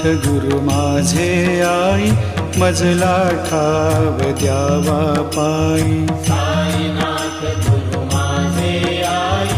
गुरु माझे आई, मजला ठाव द्यावा पायी. साईनाथ गुरु माझे आई,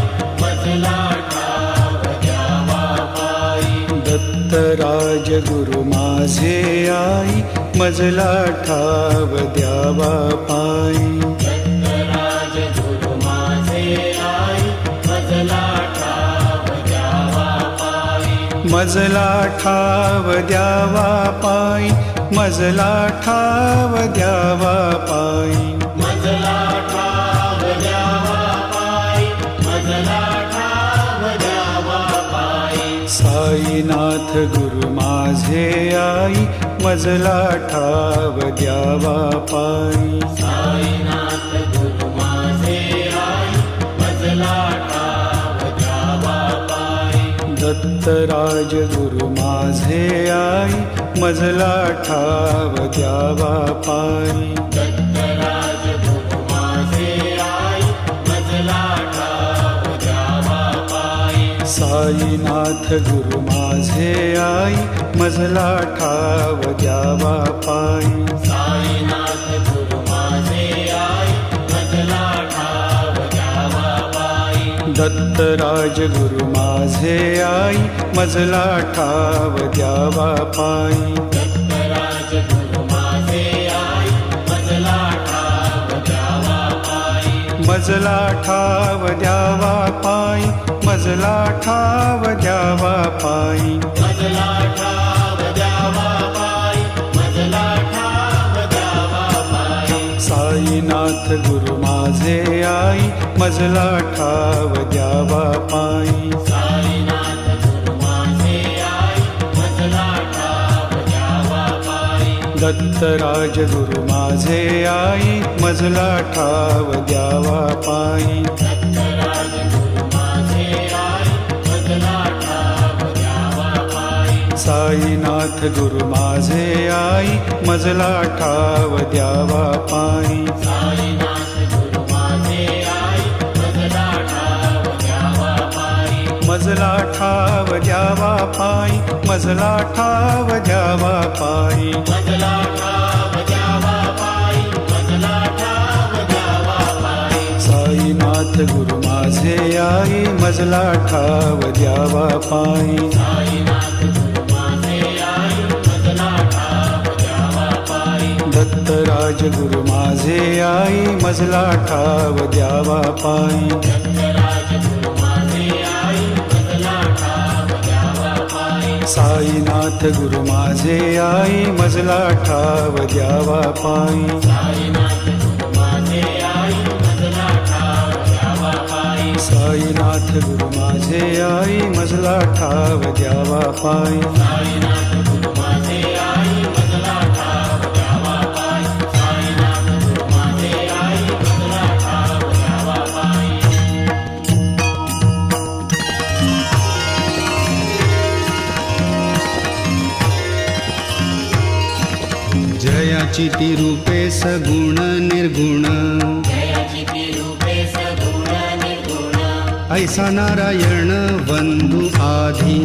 मजला ठाव द्यावा पायी. दत्तराज गुरु माझे आई, मजला ठाव द्यावा पायी. दत्तराज गुरु माझे आई, मजला ठाव द्यावा पायी. मजला ठाव द्यावा पायी, मजला ठाव द्यावा पायी. मजला ठाव द्यावा पायी, मजला ठाव द्यावा पायी. साईनाथ गुरु माझे आई, मजला ठाव द्यावा पायी. साईनाथ गुरु माझे आई, मजला ठाव द्यावा पायी. दत्तराज गुरु माझे आई, मजला ठाव द्यावा पायी. दत्तराज गुरु माझे आई, मजला ठाव द्यावा पायी. साईनाथ गुरु माझे आई, मजला ठाव द्यावा पायी. साईनाथ गुरु माझे आई, मजला ठाव द्यावा पायी. दत्तराज गुरु माझे आई, मजला ठाव द्यावा पायी. दत्तराज गुरु माझे आई, मजला ठाव द्यावा पायी. मजला ठाव द्यावा पायी, मजला ठाव द्यावा पायी. मजला ठाव द्यावा पायी, मजला ठाव द्यावा पायी. साईनाथ गुरु माझे आई, मजला ठाव द्यावा पायी. साईनाथ गुरु माझे आई, मजला ठाव द्यावा पायी. दत्तराज गुरु माझे आई, मजला ठाव द्यावा पायी. दत्तराज गुरु माझे आई, मजला ठाव द्यावा पायी. साईनाथ गुरु माझे आई, मजला ठाव द्यावा पायी. साईनाथ गुरु माझे आई, मजला ठाव द्यावा पायी. मजला ठाव द्यावा पायी, मजला ठाव द्यावा पायी. मजला ठाव द्यावा पायी, मजला ठाव द्यावा पायी. साईनाथ गुरु माझे आई, मजला ठाव द्यावा पायी. साईनाथ गुरु माझे आई, मजला ठाव द्यावा पायी. दत्तराज गुरु माझे आई, मजला ठाव द्यावा पायी. दत्तराज गुरु माझे आई, मजला ठाव द्यावा पायी. साईनाथ गुरु माझे आई, मजला ठाव द्यावा पायी. साईनाथ गुरु माझे आई, मजला ठाव द्यावा पायी. साईनाथ गुरु माझे आई, मजला ठाव द्यावा पायी. साईनाथ गुरु माझे आई, मजला ठाव द्यावा पायी. साईनाथ गुरु माझे आई, मजला ठाव द्यावा पायी. जयाची ती रूपे सगुण निर्गुण, जयाची ती रूपे सगुण निर्गुण. ऐसा नारायण बंधु आधी,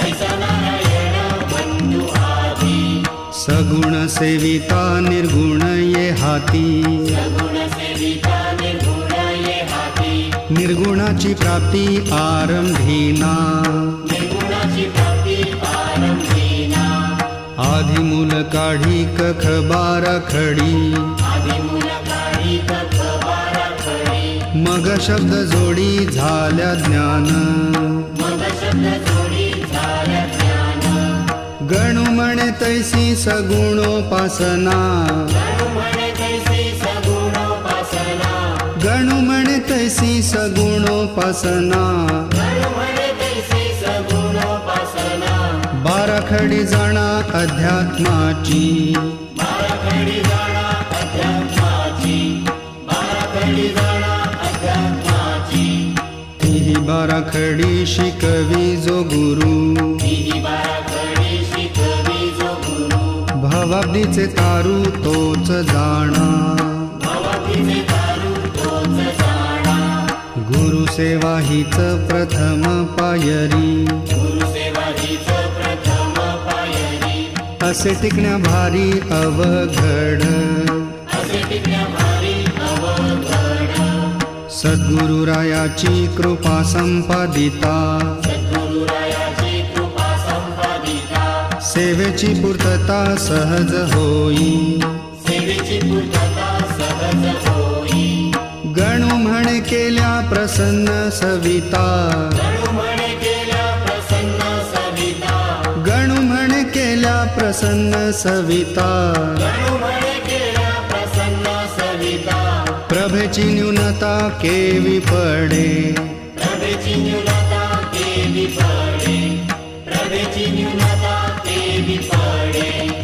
ऐसा नारायण बंधु आधी. सगुण सेविता निर्गुण ये हाती. सगुण सेविता निर्गुण ये हाती. निर्गुणाची प्राप्ती आरंभीना, निर्गुणाची प्राप्ती आरंभीना. आधी मूल काढी कख बारा खडी. आदिमूल काढी कख बारा खडी. मग शब्द जोडी झाल्या ज्ञान. मग शब्द जोडी झाल्या ज्ञान. गणू म्हणे तैसी सगुणोपासना. गणु म्हणे तैसी सगुणोपासना. गणू म्हणे तैसी सगुणोपासना. गणु म्हणे तैसी सगुणोपासना. बाराखडी जाणा अध्यात्माची. बाराखडी जाणा अध्यात्माची. बाराखडी जाणा अध्यात्माची. तीही बाराखडी शिकवी जो गुरु. ही बाराखडी शिकवी जो गुरु. भवाब्दीचे तारू तोच जाणा. भवाब्दीचे तारू तोच जाणा. गुरुसेवा हीच प्रथम पायरी. गुरुसेवा हीच प्रथम पायरी. असे टिकण्या भारी अवघड असे टिकण्या भारी अवघड सद्गुरुरायाची कृपा संपादिता सद्गुरुरायाची कृपा संपादिता सेवेची पूर्तता सहज होई सेवेची पूर्तता सहज होई गणू म्हणे केल्या प्रसन्न सविता गणू म्हणे केल्या प्रसन्न सविता गणू म्हणे केल्या प्रसन्न सविता गणू म्हणे केल्या प्रसन्न सविता प्रभेची न्यूनता केवी पडे प्रभेची न्यूनता केवी पडे प्रभेची न्यूनता केवी पडे